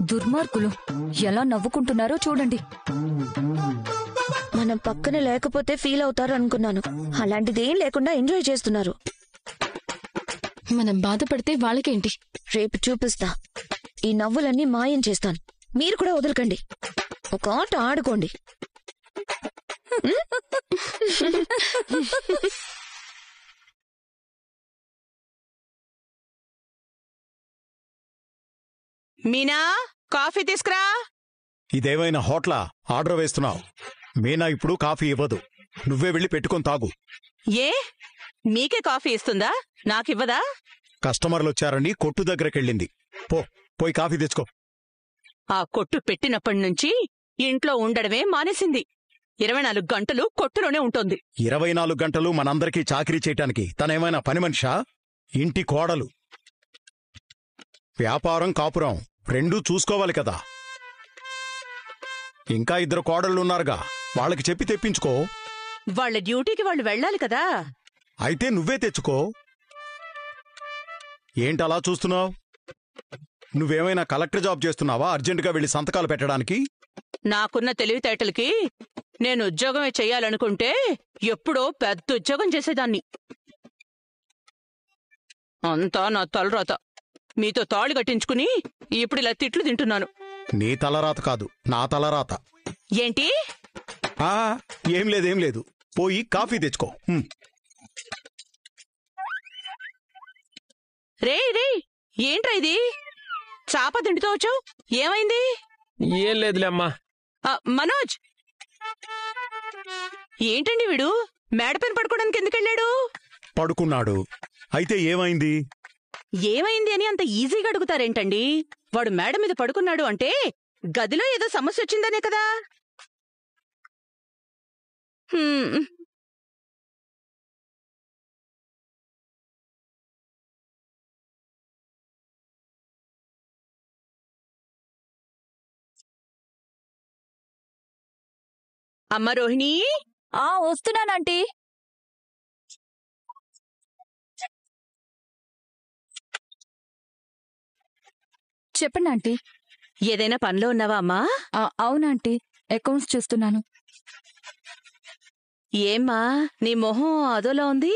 దుర్మార్గులు ఎలా నవ్వుకుంటున్నారో చూడండి. మనం పక్కన లేకపోతే ఫీల్ అవుతారు అనుకున్నాను. అలాంటిదేం లేకుండా ఎంజాయ్ చేస్తున్నారు. మనం బాధపడితే వాళ్ళకేంటి? రేపు చూపిస్తా. ఈ నవ్వులన్నీ మాయం చేస్తాను. మీరు కూడా వదలకండి. ఒక ఆట ఆడుకోండి. మీనా, కాఫీ తీసుకురా. ఇదేమైనా హోటలా? ఆర్డర్ వేస్తున్నావు. మీనా ఇప్పుడు కాఫీ ఇవ్వదు. నువ్వే వెళ్ళి పెట్టుకొని తాగు. ఏ, మీకే కాఫీ ఇస్తుందా? నాకివ్వదా? కస్టమర్లొచ్చారని కొట్టు దగ్గరకెళ్ళింది. పోయి కాఫీ తెచ్చుకో. ఆ కొట్టు పెట్టినప్పటి నుంచి ఇంట్లో ఉండడమే మానేసింది. 24 గంటలు కొట్టులోనే ఉంటోంది. 24 గంటలు మనందరికీ చాకరీ చేయటానికి తనేమైనా పని మనిషా? ఇంటి కోడలు. వ్యాపారం కాపురం రెండూ చూసుకోవాలి కదా. ఇంకా 2 కోడళ్లున్నారుగా, వాళ్ళకి చెప్పి తెప్పించుకో. వాళ్ళ డ్యూటీకి వాళ్ళు వెళ్ళాలి కదా. అయితే నువ్వే తెచ్చుకో. ఏంటలా చూస్తున్నావు? నువ్వేమైనా కలెక్టర్ జాబ్ చేస్తున్నావా అర్జెంటుగా వెళ్ళి సంతకాలు పెట్టడానికి? నాకున్న తెలివితేటలకి నేను ఉద్యోగమే చెయ్యాలనుకుంటే ఎప్పుడో పెద్ద ఉద్యోగం చేసేదాన్ని. అంతా నా తలరాత. మీతో తాళి కట్టించుకుని ఇప్పుడు ఇలా తిట్లు తింటున్నాను. నీ తలరాత కాదు, నా తలరాత. ఏంటి? ఏం లేదు. పోయి కాఫీ తెచ్చుకో. రే, ఏంట్రా ఇది? చాప తిండితో వచ్చావు, ఏమైంది? ఏం లేదులే అమ్మా. మనోజ్, ఏంటండి వీడు మేడపైన పడుకోవడానికి ఎందుకెళ్ళాడు? పడుకున్నాడు. అయితే ఏమైంది? ఏమైంది అని అంత ఈజీగా అడుగుతారేంటండి? వాడు మేడ మీద పడుకున్నాడు అంటే గదిలో ఏదో సమస్య వచ్చిందనే కదా. అమ్మ రోహిణి. వస్తున్నానంటీ. చెప్పండి ఆంటీ. ఏదైనా పనిలో ఉన్నావా అమ్మా? అవునాంటీ, అకౌంట్స్ చూస్తున్నాను. ఏమ్మా నీ మొహం అదోలా ఉంది?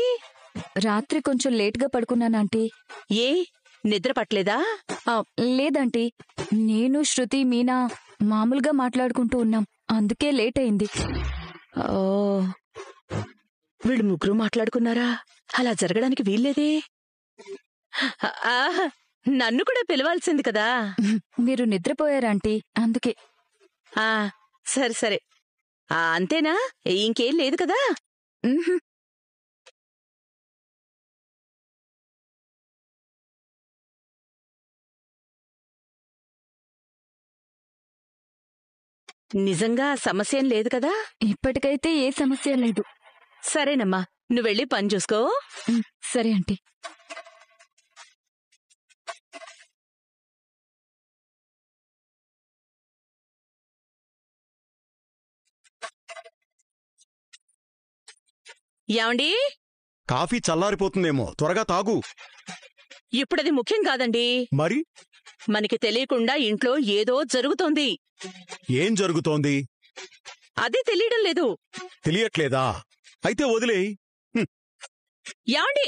రాత్రి కొంచెం లేట్గా పడుకున్నానంటీ. ఏ, నిద్ర పట్టలేదా? లేదంటీ, నేను శృతి మీనా మామూలుగా మాట్లాడుకుంటూ ఉన్నాం, అందుకే లేట్ అయింది. వీళ్ళు ముగ్గురు మాట్లాడుకున్నారా? అలా జరగడానికి వీల్లేదే. నన్ను కూడా పిలవాల్సింది కదా. మీరు నిద్రపోయారంటీ, అందుకే. సరే. అంతేనా? ఇంకేం లేదు కదా? నిజంగా సమస్యేం లేదు కదా? ఇప్పటికైతే ఏ సమస్య లేదు. సరేనమ్మా, నువ్వెళ్ళి పని చూసుకో. సరే ఆంటీ. ఏమండి? కాఫీ చల్లారిపోతుందేమో, త్వరగా తాగు. ఇప్పుడది ముఖ్యం కాదండి. మరి? మనకి తెలియకుండా ఇంట్లో ఏదో జరుగుతోంది. ఏం జరుగుతోంది? అదే తెలియడం లేదు. తెలియట్లేదా? అయితే వదిలేయ్. యాండి?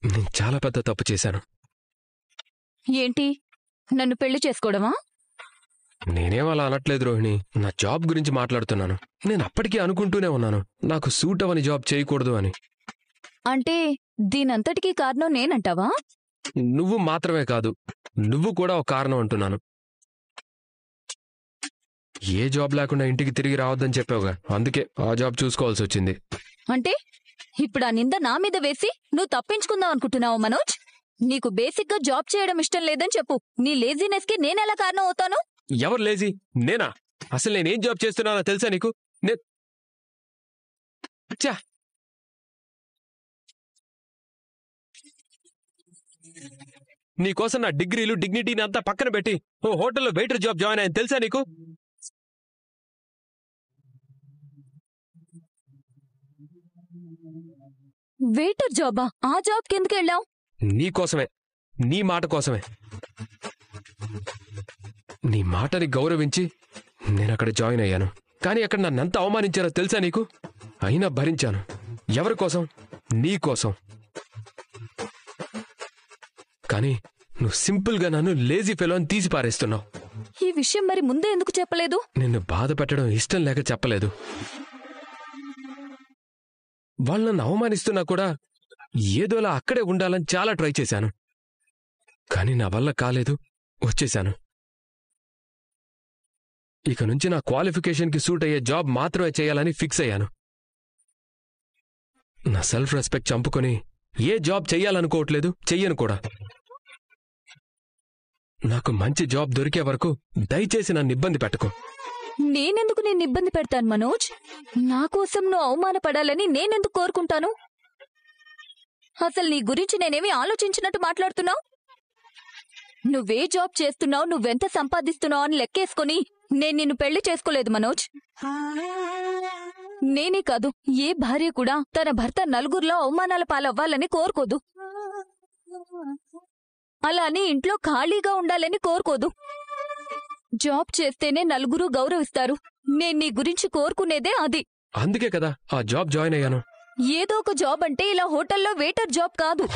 నేను చాలా పెద్ద తప్పు చేశాను. ఏంటి, నన్ను పెళ్లి చేసుకోవడమా? నేనేం అలా అనట్లేదు రోహిణి, నా జాబ్ గురించి మాట్లాడుతున్నాను. నేను అప్పటికీ అనుకుంటూనే ఉన్నాను నాకు సూట్ అవని జాబ్ చేయకూడదు అని. అంటే దీనంతటికీ కారణం నేనంటావా? నువ్వు మాత్రమే కాదు, నువ్వు కూడా ఒక కారణం అంటున్నాను. ఏ జాబ్ లేకుండా ఇంటికి తిరిగి రావద్దని చెప్పావుగా, అందుకే ఆ జాబ్ చూసుకోవాల్సి వచ్చింది. అంటే ఇప్పుడు ఆ నింద నా మీద వేసి నువ్వు తప్పించుకుందాం అనుకుంటున్నావు మనోజ్? నీకు బేసిక్గా జాబ్ చేయడం ఇష్టం లేదని చెప్పు. నీ లేజినెస్ కి నేనెలా కారణం అవుతాను? ఎవరు లేజీ? నేనా? అసలు నేనేం జాబ్ చేస్తున్నానో తెలుసా నీకు? నీకోసం నా డిగ్రీలు డిగ్నిటీని అంతా పక్కన పెట్టి ఓ హోటల్లో వెయిటర్ జాబ్ జాయిన్ అయ్యాను తెలుసా నీకు? వెయిటర్ జాబా? ఆ జాబ్కి ఎందుకు వెళ్ళావు? నీకోసమే, నీ మాట కోసమే. నీ మాటని గౌరవించి నేనక్కడ జాయిన్ అయ్యాను. కానీ అక్కడ నన్నెంత అవమానించారో తెలుసా నీకు? అయినా భరించాను. ఎవరి కోసం? నీ కోసం. కానీ నువ్వు సింపుల్గా నన్ను లేజీ ఫెలో అని తీసి పారేస్తున్నావు. ఈ విషయం మరి ముందే ఎందుకు చెప్పలేదు? నిన్ను బాధ పెట్టడం ఇష్టం లేక చెప్పలేదు. వాళ్ళు నన్ను అవమానిస్తున్నా కూడా ఏదోలా అక్కడే ఉండాలని చాలా ట్రై చేశాను. కానీ నా వల్ల కాలేదు, వచ్చేశాను. ఇక నుంచి నా క్వాలిఫికేషన్కి సూట్ అయ్యే జాబ్ మాత్రమే చేయాలని ఫిక్స్ అయ్యాను. నా సెల్ఫ్ రెస్పెక్ట్ చంపుకొని ఏ జాబ్ చెయ్యాలనుకోవట్లేదు, చెయ్యను కూడా. నాకు మంచి జాబ్ దొరికే వరకు దయచేసి నన్ను ఇబ్బంది పెట్టుకో. నేనెందుకు నిన్ను ఇబ్బంది పెడతాను మనోజ్? నా కోసం నువ్వు అవమానపడాలని నేనెందుకు కోరుకుంటాను? అసలు నీ గురించి నేనేమి ఆలోచించినట్టు మాట్లాడుతున్నావు? నువ్వే జాబ్ చేస్తున్నావు, నువ్వెంత సంపాదిస్తున్నావు అని లెక్కేసుకుని నేను నిన్ను పెళ్లి చేసుకోలేదు మనోజ్. నేనే కాదు, ఏ భార్య కూడా తన భర్త నలుగురిలో అవమానాల పాలవ్వాలని కోరుకోదు. అలా అని ఇంట్లో ఖాళీగా ఉండాలని కోరుకోదు. జాబ్ చేస్తేనే నలుగురు గౌరవిస్తారు. నేను నీ గురించి కోరుకునేదే అది. అందుకే కదా ఆ జాబ్ జాయిన్ అయ్యాను. ఏదో ఒక జాబ్ అంటే ఇలా హోటల్లో వెయిటర్ జాబ్ కాదు.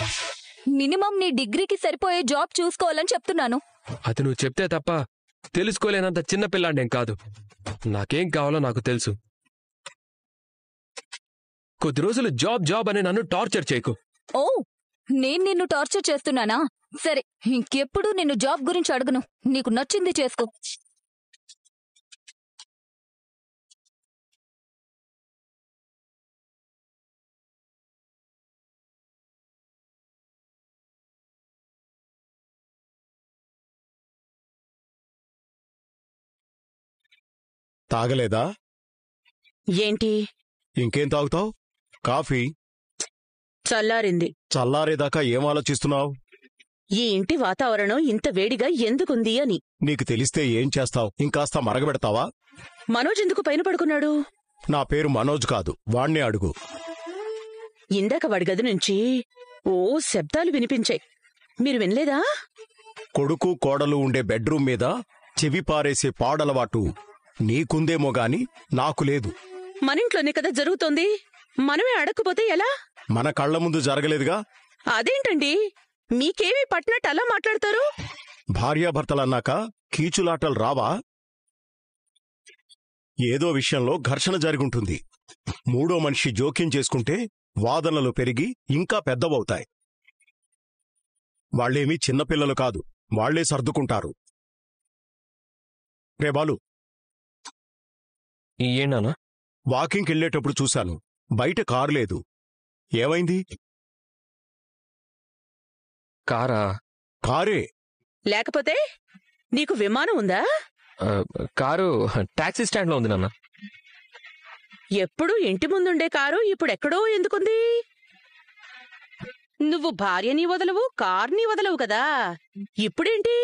మినిమం నీ డిగ్రీకి సరిపోయే జాబ్ చూసుకోవాలని చెప్తున్నాను. అది నువ్వు చెప్తే తప్ప తెలుసుకోలేనంత చిన్నపిల్లాడేం కాదు. నాకేం కావాలో నాకు తెలుసు. కొద్ది రోజులు జాబ్ జాబ్ అని నన్ను టార్చర్ చేయకు. ఓ, నేను నిన్ను టార్చర్ చేస్తున్నానా? సరే, ఇంకెప్పుడు నిన్ను జాబ్ గురించి అడగను. నీకు నచ్చింది చేసుకో. తాగలేదా? ఏంటి? ఇంకేం తాగుతావు? కాఫీ చల్లారింది. చల్లారేదాకా ఏం ఆలోచిస్తున్నావు? ఈ ఇంటి వాతావరణం ఇంత వేడిగా ఎందుకుంది అని. నీకు తెలిస్తే ఏం చేస్తావు? ఇంకాస్త మరగబెడతావా? మనోజ్ ఎందుకు పైన పడుకున్నాడు? నా పేరు మనోజ్ కాదు, వాణ్ణే అడుగు. ఇందాక వాడి గది నుంచి ఓ శబ్దాలు వినిపించాయి. మీరు వినలేదా? కొడుకు కోడలు ఉండే బెడ్రూమ్ మీద చెవి పారేసే పాడలవాటు నీకుందేమో గాని నాకు లేదు. మనింట్లోనే కదా జరుగుతోంది. మనమే అడగకపోతే ఎలా? మన కళ్ల ముందు జరగలేదుగా. అదేంటండి, మీకేమీ పట్టినట్టు అలా మాట్లాడతారు? భార్యాభర్తలన్నాక కీచులాటలు రావా? ఏదో విషయంలో ఘర్షణ జరుగుంటుంది. మూడో మనిషి జోక్యం చేసుకుంటే వాదనలు పెరిగి ఇంకా పెద్దవవుతాయి. వాళ్లేమీ చిన్నపిల్లలు కాదు, వాళ్లే సర్దుకుంటారు. రే బాలు, ఏంటన్నా? వాకింగ్కెళ్లేటప్పుడు చూశాను, బయట కారు లేదు. ఏమైంది? కారా? కారే. లేకపోతే నీకు విమానం ఉందా? కారు టాక్సీ స్టాండ్ లో ఉంది నాన్న. ఎప్పుడు ఇంటి ముందుండే కారు ఇప్పుడెక్కడో ఎందుకుంది? నువ్వు భార్యని వదలవు, కార్ని వదలవు కదా. ఇప్పుడేంటి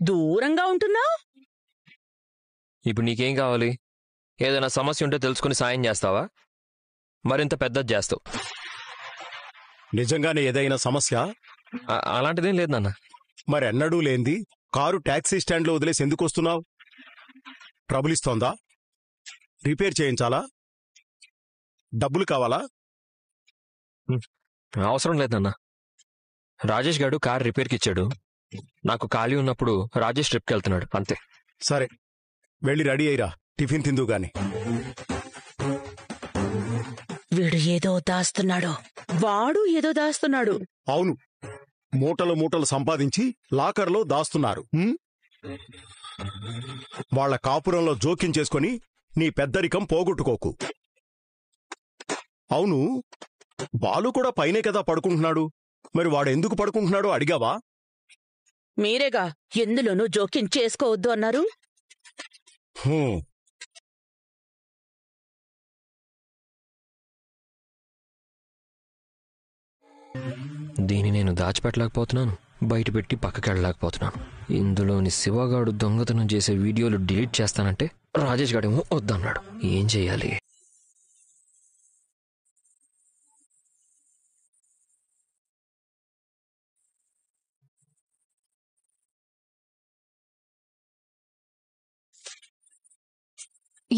దూరంగా ఉంటున్నావు? ఇప్పుడు నీకేం కావాలి? ఏదైనా సమస్య ఉంటే తెలుసుకుని సాయం చేస్తావా? మరింత పెద్దది చేస్తావు. నిజంగానే ఏదైనా సమస్య? అలాంటిదేం లేదు నాన్న. మరెన్నడూ లేంది కారు టాక్సీ స్టాండ్లో వదిలేసి ఎందుకు వస్తున్నావు? ట్రబుల్ ఇస్తోందా? రిపేర్ చేయించాలా? డబ్బులు కావాలా? అవసరం లేదు నాన్న. రాజేష్ గారు కారు రిపేర్కి ఇచ్చాడు. నాకు ఖాళీ ఉన్నప్పుడు రాజేష్ ట్రిప్కి వెళ్తున్నాడు, అంతే. సరే, వెళ్ళి రెడీ అయ్యిరా, టిఫిన్ తిందు గాని. వీడు ఏదో దాస్తున్నాడు. వాడు ఏదో దాస్తున్నాడు. అవును, మూటలు మూటలు సంపాదించి లాకర్లో దాస్తున్నారు. వాళ్ల కాపురంలో జోక్యం చేసుకుని నీ పెద్దరికం పోగొట్టుకోకు. అవును, బాలు కూడా పైనే కదా పడుకుంటున్నాడు. మరి వాడెందుకు పడుకుంటున్నాడో అడిగావా? మీరేగా ఎందులోనూ జోక్యం చేసుకోవద్దు అన్నారు. దీన్ని నేను దాచిపెట్టలేకపోతున్నాను, బయట పెట్టి పక్కకెళ్ళలేకపోతున్నాను. ఇందులోని శివగాడు దొంగతనం చేసే వీడియోలు డిలీట్ చేస్తానంటే రాజేష్ గాడేమో వద్దన్నాడు. ఏం చెయ్యాలి?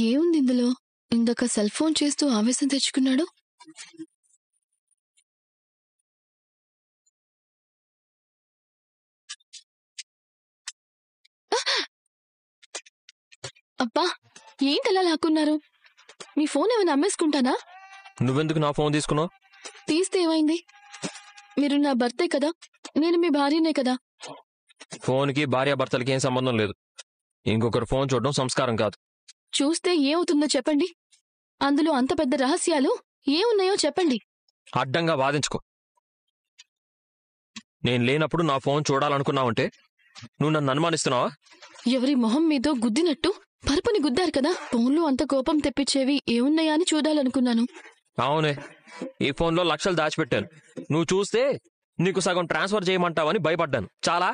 ఏముంది ఇందులో? ఇందాక సెల్ ఫోన్ చేస్తూ ఆవేశం తెచ్చుకున్నాడు. అబ్బా, ఏంటలా లాక్కున్నారు? మీ ఫోన్ ఏమైనా అమ్మేసుకుంటానా? నువ్వెందుకు నా ఫోన్ తీసుకున్నావు? తీస్తే ఏమైంది? మీరు నా భర్తే కదా, నేను మీ భార్యనే కదా. ఫోన్కి భార్యాభర్తలకి ఏం సంబంధం లేదు. ఇంకొకరు ఫోన్ చూడడం సంస్కారం కాదు. చూస్తే ఏమవుతుందో చెప్పండి. అందులో అంత పెద్ద రహస్యాలు ఏమున్నాయో చెప్పండి. అడ్డంగా వాదించుకో. నేను లేనప్పుడు నా ఫోన్ చూడాలనుకున్నావంటే నువ్వు నన్ను అనుమానిస్తున్నావా? ఎవరి మొహం మీదో గుద్దినట్టు పరుపుని గుద్దారు కదా. ఫోన్లో అంత కోపం తెప్పించేవి ఏమున్నాయా అని చూడాలనుకున్నాను. అవునే, ఈ ఫోన్లో లక్షలు దాచిపెట్టాను. నువ్వు చూస్తే నీకు సగం ట్రాన్స్ఫర్ చేయమంటావని భయపడ్డాను. చాలా.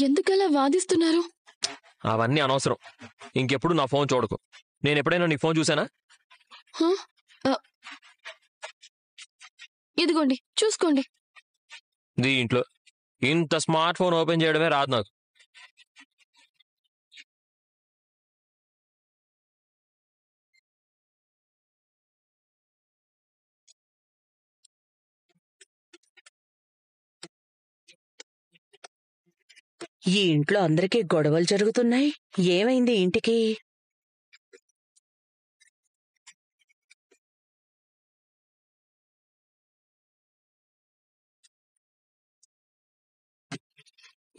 ఎందుకలా వాదిస్తున్నారు? అవన్నీ అనవసరం. ఇంకెప్పుడు నా ఫోన్ చూడకు. నేను ఎప్పుడైనా నీ ఫోన్ చూసానా? హ? ఇదిగోండి, చూసుకోండి. దీంట్లో ఇంత స్మార్ట్ ఫోన్ ఓపెన్ చేయడమే రాదు నాకు. ఈ ఇంట్లో అందరికీ గొడవలు జరుగుతున్నాయి. ఏమైంది ఇంటికి?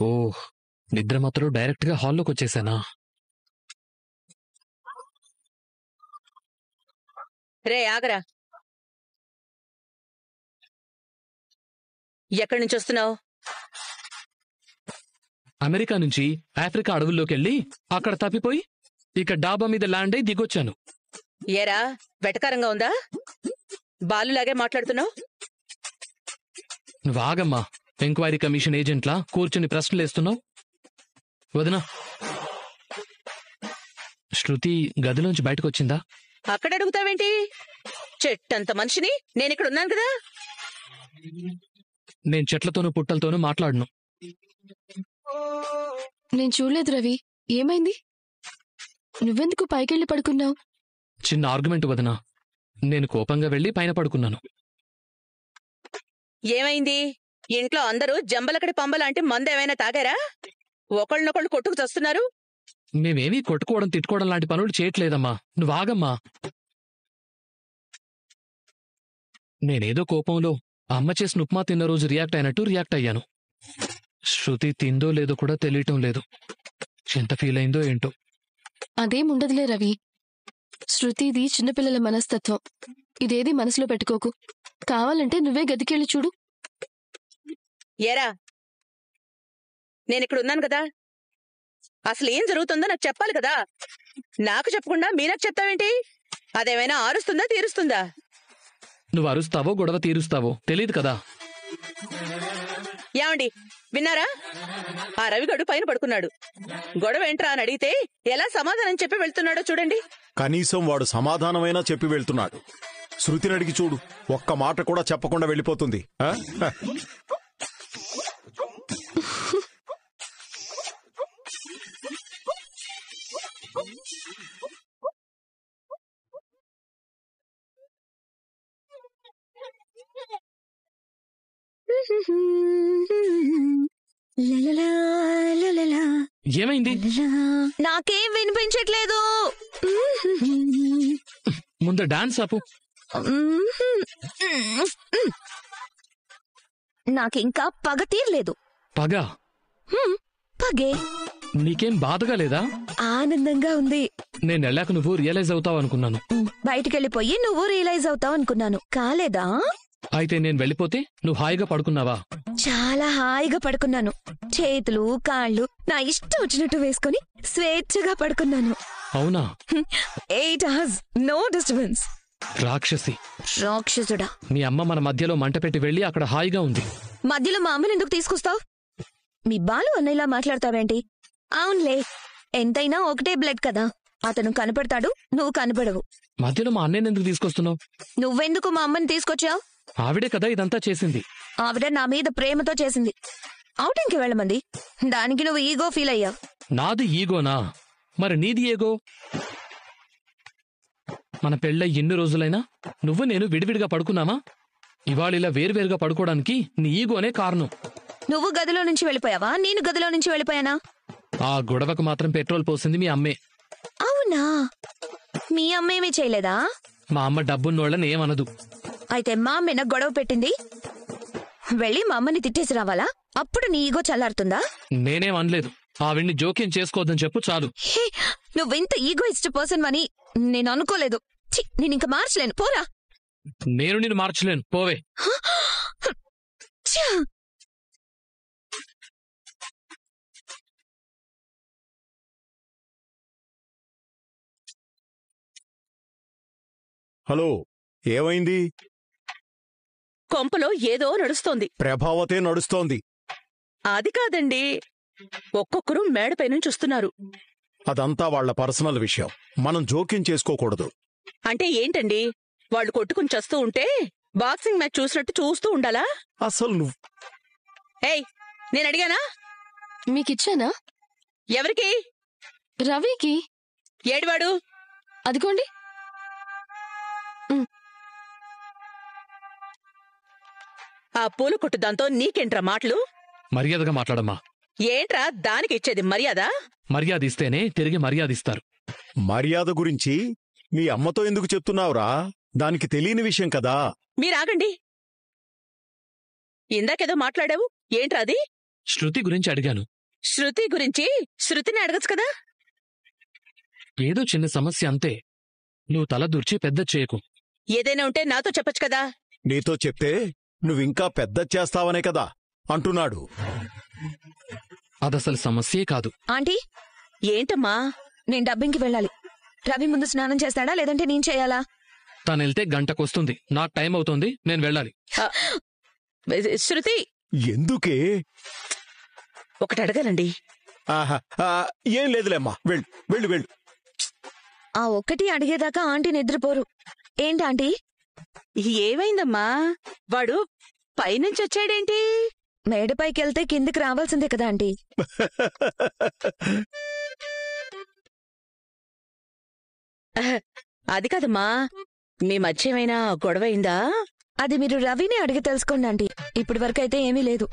ఓ, నిద్ర మాత్రం డైరెక్ట్ గా హాల్లోకి వచ్చేసానా? రే ఆగరా, ఎక్కడి నుంచి వస్తున్నావు? అమెరికా నుంచి ఆఫ్రికా అడవుల్లోకి వెళ్ళి అక్కడ తప్పిపోయి ఇక డాబా మీద ల్యాండ్ అయి దిగొచ్చాను. ఏరా, వెటకారంగా ఉందా? బాలులాగే మాట్లాడుతున్నావు. నువ్వు ఆగమ్మా. ఎంక్వైరీ కమిషన్ ఏజెంట్లా కూర్చుని ప్రశ్నలేస్తున్నావు. వదినా, శృతి గదిలోంచి బయటకొచ్చిందా? అక్కడ అడుగుతావేంటి? చెట్టంత మనిషిని నేనిక్కడ ఉన్నాను కదా. నేను చెట్లతోనూ పుట్టలతోనూ మాట్లాడను. నేను చూడలేదు రవి. ఏమైంది? నువ్వెందుకు పైకెళ్ళి పడుకున్నావు? చిన్న ఆర్గ్యుమెంట్ వదినా. నేను కోపంగా వెళ్లి పైన పడుకున్నాను. ఏమైంది? ఇంట్లో అందరూ జంబలకడి పంబలాంటి మందేమైనా తాగారా? ఒకళ్ళనొకళ్ళు కొట్టుకు చస్తున్నారు. మేమేమీ కొట్టుకోవడం తిట్టుకోవడం లాంటి పనులు చేయట్లేదమ్మా. నువ్వు ఆగమ్మా. నేనేదో కోపంలో అమ్మ చేసిన ఉప్మా తిన్న రోజు రియాక్ట్ అయినట్టు రియాక్ట్ అయ్యాను. శృతి తిందో లేదో కూడా తెలియటం లేదు. ఎంత ఫీల్ అయిందో ఏంటో. అదేముండదులే రవి. శృతిది చిన్నపిల్లల మనస్తత్వం. ఇదేది మనసులో పెట్టుకోకు. కావాలంటే నువ్వే గదికెళ్ళి చూడు. ఏరా, నేనిక్కడ ఉన్నాను కదా. అసలు ఏం జరుగుతుందో నాకు చెప్పాలి కదా. నాకు చెప్పకుండా మీనాకు చెప్తావేంటి? అదేమైనా ఆరుస్తుందా తీరుస్తుందా? నువ్వు అరుస్తావో గొడవ తీరుస్తావో తెలీదు కదా. ఏమండి, విన్నారా? ఆ రవిగడు పైన పడుకున్నాడు. గొడవ ఏంట్రా అని అడిగితే ఎలా సమాధానం చెప్పి వెళ్తున్నాడో చూడండి. కనీసం వాడు సమాధానమైనా చెప్పి వెళ్తున్నాడు. శృతిని అడిగి చూడు, ఒక్క మాట కూడా చెప్పకుండా వెళ్ళిపోతుంది. ఏమైంది? నాకేం వినిపించట్లేదు. ముందు డాన్స్ ఆపు. నాకింకా పగ తీరలేదు. పగ? పగే. నీకేం బాధగా లేదా? ఆనందంగా ఉంది. నేను వెళ్ళాక నువ్వు రియలైజ్ అవుతావు అనుకున్నాను. బయటికెళ్ళిపోయి నువ్వు రియలైజ్ అవుతావు అనుకున్నాను. కాలేదా? అయితే నేను వెళ్ళిపోతే నువ్వు హాయిగా పడుకున్నావా? చాలా హాయిగా పడుకున్నాను. చేతులు కాళ్ళు నా ఇష్టం వచ్చినట్టు వేసుకుని స్వేచ్ఛగా పడుకున్నాను. అవునా? 8 hours, no disturbance. రాక్షసి. రాక్షసుడా. మీ అమ్మ మన మధ్యలో మంట పెట్టి వెళ్ళి అక్కడ హాయిగా ఉంది. మధ్యలో మా అమ్మని ఎందుకు తీసుకొస్తావు? మీ బాలు అన్నయ్యలా మాట్లాడతావేంటి? అవునులే, ఎంతైనా ఒకటే బ్లడ్ కదా. అతను కనపడతాడు, నువ్వు కనపడవు. మధ్యలో మా అన్నయ్యని ఎందుకు తీసుకొస్తున్నావు? నువ్వెందుకు మా అమ్మని తీసుకొచ్చావు? ఆవిడే కదా ఇదంతా చేసింది. ఆవిడ నా మీద ప్రేమతో చేసింది. ఔటింగ్కి వెళ్ళమంది. దానికి నువ్వు ఈగో ఫీల్ అయ్యావు. నాది ఈగోనా? మరి నీది ఏగో? మన పెళ్ళై ఎన్ని రోజులైనా నువ్వు నేను విడివిడిగా పడుకున్నామా? ఇవాళ ఇలా వేరువేరుగా పడుకోవడానికి నీ ఈగోనే కారణం. నువ్వు గదిలో నుంచి వెళ్ళిపోయావా, నేను గదిలో నుంచి వెళ్ళిపోయానా? ఆ గొడవకు మాత్రం పెట్రోల్ పోసింది మీ అమ్మే. అవునా? మీ అమ్మ ఏమీ చేయలేదా? మా అమ్మ డబ్బున్నోళ్ళని ఏమనదు. అయితే మా అమ్మ నాకు గొడవ పెట్టింది, వెళ్ళి మా అమ్మని తిట్టేసి రావాలా? అప్పుడు నీ ఈగో చల్లారుతుందా? నేనేం అనలేదు. ఆవిడ్ని జోక్యం చేసుకోవద్దని చెప్పు చాలు. హే, నువ్వింత ఈగోయిస్ట్ పర్సన్ అని నేను అనుకోలేదు. నేను ఇంకా మార్చలేను, పోరా. నేను నిన్ను మార్చలేను, పోవే. ఛ! హలో, ఏమైంది? కొంపలో ఏదో నడుస్తోంది. ప్రభావతే నడుస్తోంది. అది కాదండి, ఒక్కొక్కరు మేడపై నుంచి వస్తున్నారు. అదంతా వాళ్ల పర్సనల్ విషయం, మనం జోక్యం చేసుకోకూడదు. అంటే ఏంటండి, వాళ్ళు కొట్టుకుని చస్తూ ఉంటే బాక్సింగ్ మ్యాచ్ చూసినట్టు చూస్తూ ఉండాలా? అసలు నువ్వు ఏయ్, నేను అడిగానా? మీకిచ్చానా? ఎవరికి? రవికి. ఏడివాడు? అదిగోండి. ఆ పూల కొట్టు దాంతో నీకేంట్రా మాటలు? మర్యాదగా మాట్లాడమ్మా. ఏంట్రా దానికి ఇచ్చేది మర్యాద? మర్యాద ఇస్తేనే తిరిగి మర్యాద ఇస్తారు. మర్యాద గురించి మీ అమ్మతో ఎందుకు చెప్తున్నావురా? దానికి తెలియని విషయం కదా. మీరాగండి. ఇందాకేదో మాట్లాడావు, ఏంట్రా అది? శృతి గురించి అడిగాను. శృతి గురించి శృతిని అడగచ్చు కదా. ఏదో చిన్న సమస్య అంతే, నువ్వు తల దూర్చి పెద్ద చేయకు. ఏదైనా ఉంటే నాతో చెప్పొచ్చు కదా. నీతో చెప్తే నువ్వింకా పెద్ద చేస్తావనే కదా అంటున్నాడు. అదసలు సమస్యే కాదు. ఆంటీ, ఏంటమ్మా? నేను డబ్బింగ్కి వెళ్ళాలి. రవి ముందు స్నానం చేస్తాడా, లేదంటే నేను చేయాలా? తనెళ్తే గంటకొస్తుంది, నాకు టైం అవుతుంది, నేను వెళ్ళాలి. శృతి, ఎందుకే? ఒకటి అడగాలండి. ఆహా, ఏం లేదులేమ్మా, వెళ్ళు వెళ్ళు వెళ్ళు. ఆ ఒక్కటి అడిగేదాకా ఆంటీ నిద్రపోరు. ఏంటాంటీ? ఏమైందమ్మా? వాడు పైనుంచి వచ్చాడేంటి? మేడపైకెళ్తే కిందికి రావాల్సిందే కదా ఆంటీ. అది కాదమ్మా, మీ మధ్య ఏమైనా గొడవైందా? అది మీరు రవిని అడిగి తెలుసుకోండి ఆంటీ. ఇప్పటి వరకైతే ఏమీ లేదు.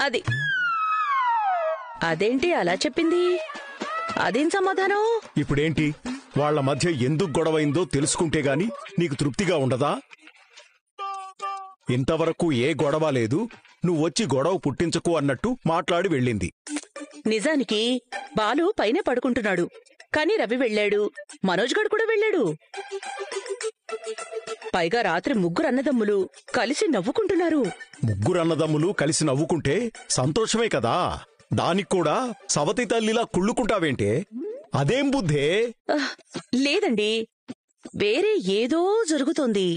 అది అదేంటి అలా చెప్పింది? అదేం సమాధానం? ఇప్పుడేంటి, వాళ్ల మధ్య ఎందుకు గొడవైందో తెలుసుకుంటే గాని నీకు తృప్తిగా ఉండదా? ఇంతవరకు ఏ గొడవ లేదు, నువ్వొచ్చి గొడవ పుట్టించకు అన్నట్టు మాట్లాడి వెళ్ళింది. నిజానికి బాలు పైనే పడుకుంటున్నాడు, కాని రవి వెళ్ళాడు, మనోజ్ గడు కూడా వెళ్ళాడు. పైగా రాత్రి ముగ్గురు అన్నదమ్ములు కలిసి నవ్వుకుంటున్నారు. ముగ్గురు అన్నదమ్ములు కలిసి నవ్వుకుంటే సంతోషమే కదా. దానికి కూడా సవతి తల్లిలా కుళ్ళుకుంటావేంటే? అదేం బుద్ధే? లేదండి, వేరే ఏదో జరుగుతోంది.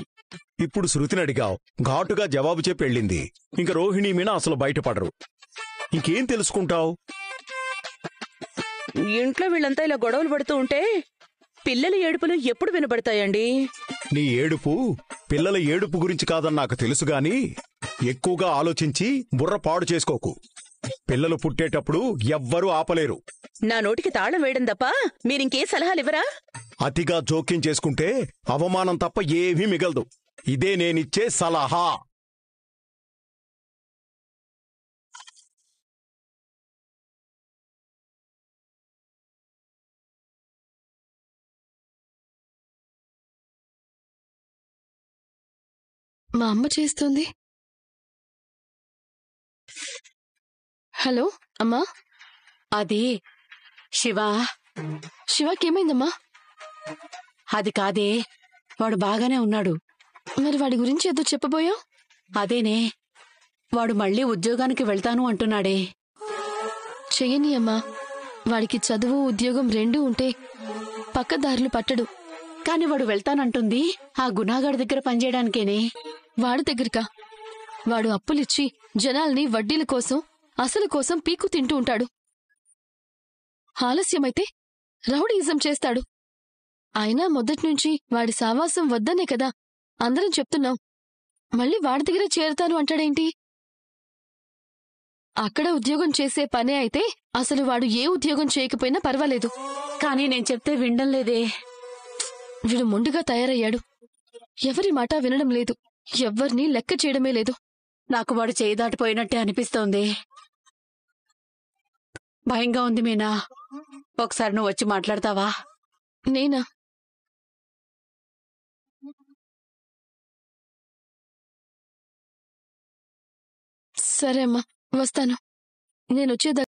ఇప్పుడు శృతిని అడిగావు, ఘాటుగా జవాబు చెప్పి వెళ్ళింది. ఇంక రోహిణి మీనా అసలు బయటపడరు. ఇంకేం తెలుసుకుంటావు? ఇంట్లో వీళ్ళంతా ఇలా గొడవలు పడుతూ ఉంటే పిల్లల ఏడుపులు ఎప్పుడు వినబడతాయండి? నీ ఏడుపు పిల్లల ఏడుపు గురించి కాదని నాకు తెలుసుగాని, ఎక్కువగా ఆలోచించి బుర్ర పాడు చేసుకోకు. పిల్లలు పుట్టేటప్పుడు ఎవ్వరూ ఆపలేరు. నా నోటికి తాళం వేయడం తప్ప మీరింకే సలహాలివ్వరా? అతిగా జోక్యం చేసుకుంటే అవమానం తప్ప ఏమీ మిగలదు. ఇదే నేనిచ్చే సలహా. మా అమ్మ చేస్తుంది. హలో అమ్మా. అది శివాకేమైందమ్మా? అది కాదే, వాడు బాగానే ఉన్నాడు. మరి వాడి గురించి ఏదో చెప్పబోయావు? అదేనే, వాడు మళ్ళీ ఉద్యోగానికి వెళ్తాను అంటున్నాడే. చెయ్యని అమ్మా, వాడికి చదువు ఉద్యోగం రెండూ ఉంటే పక్కదారులు పట్టడు. కాని వాడు వెళ్తానంటుంది ఆ గుణాగాడి దగ్గర పనిచేయడానికేనే. వాడి దగ్గరకా? వాడు అప్పులిచ్చి జనాల్ని వడ్డీల కోసం అసలు కోసం పీక్కు తింటూ ఉంటాడు. ఆలస్యమైతే రౌడీయిజం చేస్తాడు. అయినా మొదట్నుంచి వాడి సావాసం వద్దనే కదా అందరం చెప్తున్నాం. మళ్ళీ వాడి దగ్గరే చేరతాను అంటాడేంటి? అక్కడ ఉద్యోగం చేసే పనే అయితే అసలు వాడు ఏ ఉద్యోగం చేయకపోయినా పర్వాలేదు. కాని నేను చెప్తే వినడం లేదే. వీడు మొండిగా తయారయ్యాడు. ఎవరి మాట వినడం లేదు, ఎవ్వరినీ లెక్క చేయడమే లేదు. నాకు వాడు చేయి దాటిపోయినట్టే అనిపిస్తోంది. భయంగా ఉంది మీనా. ఒకసారి నువ్వు వచ్చి మాట్లాడతావా? నేనా? సరే అమ్మా, వస్తాను. నేనొచ్చే